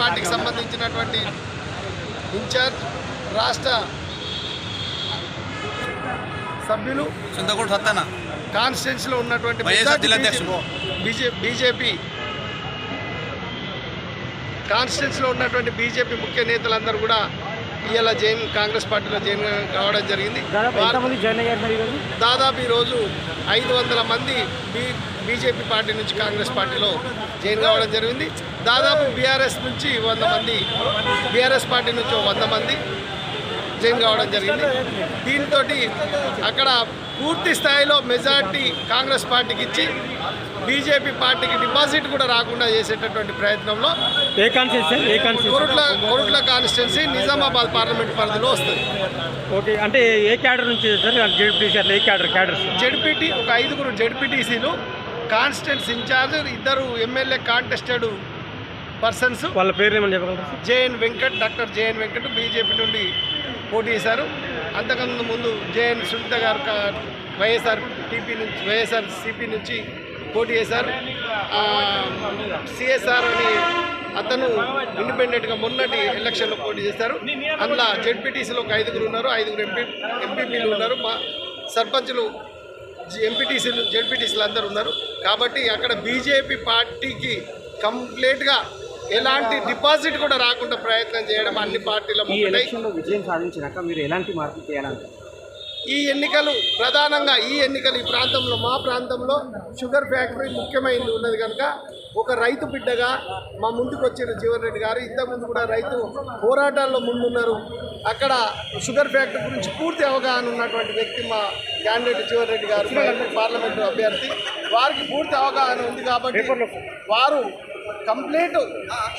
పార్టీకి సంబంధించినటువంటి ఇన్ఛార్జ్ రాష్ట్ర సభ్యులు కాన్స్టిట్యున్సీలో ఉన్నటువంటి బీజేపీ కాన్స్టిట్యున్సీలో ఉన్నటువంటి బీజేపీ ముఖ్య నేతలందరూ కూడా ఇవాళ కాంగ్రెస్ పార్టీలో జాయిన్ కావడం జరిగింది. దాదాపు ఈరోజు 500 మంది బీజేపీ పార్టీ నుంచి కాంగ్రెస్ పార్టీలో జాయిన్ కావడం జరిగింది. దాదాపు బీఆర్ఎస్ నుంచి 100 మంది, బీఆర్ఎస్ పార్టీ నుంచి 100 మంది జాయిన్ కావడం జరిగింది. దీంతో అక్కడ పూర్తి స్థాయిలో మెజార్టీ కాంగ్రెస్ పార్టీకి ఇచ్చి బీజేపీ పార్టీకి డిపాజిట్ కూడా రాకుండా చేసేటటువంటి ప్రయత్నంలో కొరుట్ల కాన్స్టిట్యున్సీ నిజామాబాద్ పార్లమెంట్ పరిధిలో వస్తుంది. ఓకే, అంటే ఏ క్యాడర్ నుంచి జెడ్పీటీ ఒక 5 జెడ్పీటీసీలు, constituency in-charge, 2 MLA contested persons. వాళ్ళ పేర్లు ఏమని చెప్పగలరు? డాక్టర్ జేఎన్ వెంకట్ బీజేపీ నుండి పోటీ చేశారు. అంతకుముందు ముందు జేఎన్ సునీత గారు వైఎస్ఆర్సీపీ నుంచి పోటీ చేశారు. సిఎస్ఆర్ అని అతను ఇండిపెండెంట్గా మొన్నటి ఎలక్షన్లో పోటీ చేశారు. అందులో జెడ్పీటీసీలో ఒక 5 ఉన్నారు, 5 ఎంపీపీలు ఉన్నారు, మా సర్పంచులు ఎంపీటీసీలు జెడ్పీటీసీలు అందరూ ఉన్నారు. కాబట్టి అక్కడ బీజేపీ పార్టీకి కంప్లీట్గా ఎలాంటి డిపాజిట్ కూడా రాకుండా ప్రయత్నం చేయడం అన్ని పార్టీల విజయం సాధించినాక మీరు ఎలాంటి మార్పు చేయాలంటే ఈ ఎన్నికలు ప్రధానంగా ఈ ప్రాంతంలో, మా ప్రాంతంలో షుగర్ ఫ్యాక్టరీ ముఖ్యమైనది ఉన్నది కనుక ఒక రైతు బిడ్డగా మా ముందుకు వచ్చిన జీవన్ రెడ్డి గారు ఇంతకుముందు కూడా రైతు పోరాటాల్లో ముందున్నారు. అక్కడ షుగర్ ఫ్యాక్టరీ గురించి పూర్తి అవగాహన ఉన్నటువంటి వ్యక్తి మా క్యాండిడేట్ జీవన్ రెడ్డి గారు, పార్లమెంటు అభ్యర్థి. వారికి పూర్తి అవగాహన ఉంది కాబట్టి వారు కంప్లీట్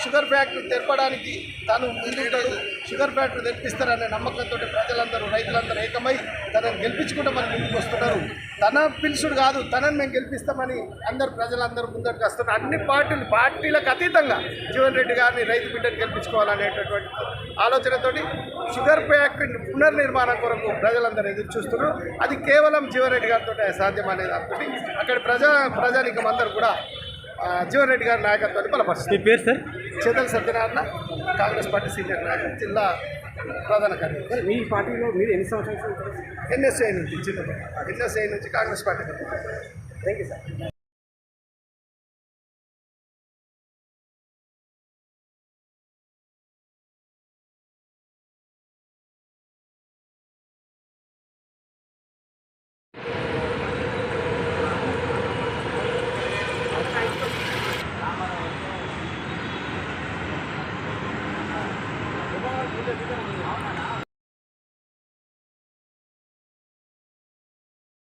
షుగర్ ఫ్యాక్టరీ తెరపడానికి తను ముందుంటాడు. షుగర్ ఫ్యాక్టరీ తెప్పిస్తారనే నమ్మకంతో ప్రజలందరూ, రైతులందరూ ఏకమై తనను గెలిపించుకుంటామని ముందుకు వస్తున్నారు. తన పిలుసుడు కాదు, తనని మేము గెలిపిస్తామని ప్రజలందరూ ముందరికి వస్తున్నారు. అన్ని పార్టీలకు అతీతంగా జీవన్ రెడ్డి గారిని రైతు బిడ్డను గెలిపించుకోవాలనేటటువంటి ఆలోచనతోటి షుగర్ ఫ్యాక్టరీ పునర్నిర్మాణం కొరకు ప్రజలందరూ ఎదురు చూస్తున్నారు. అది కేవలం జీవన్ రెడ్డి గారితో సాధ్యం అనేది అనుకుంటే అక్కడ ప్రజానికం అందరూ కూడా జీవన్ రెడ్డి గారి నాయకత్వాన్ని బలపరుస్తుంది. మీ పేరు సార్? చేతల సత్యనారాయణ, కాంగ్రెస్ పార్టీ సీనియర్ నాయకులు, జిల్లా ప్రధాన కార్యదర్శి. మీ పార్టీలో మీరు ఎన్ని సంవత్సరాలు? ఎన్ఎస్ఐ నుంచి Congress party. Thank you sir. Gracias.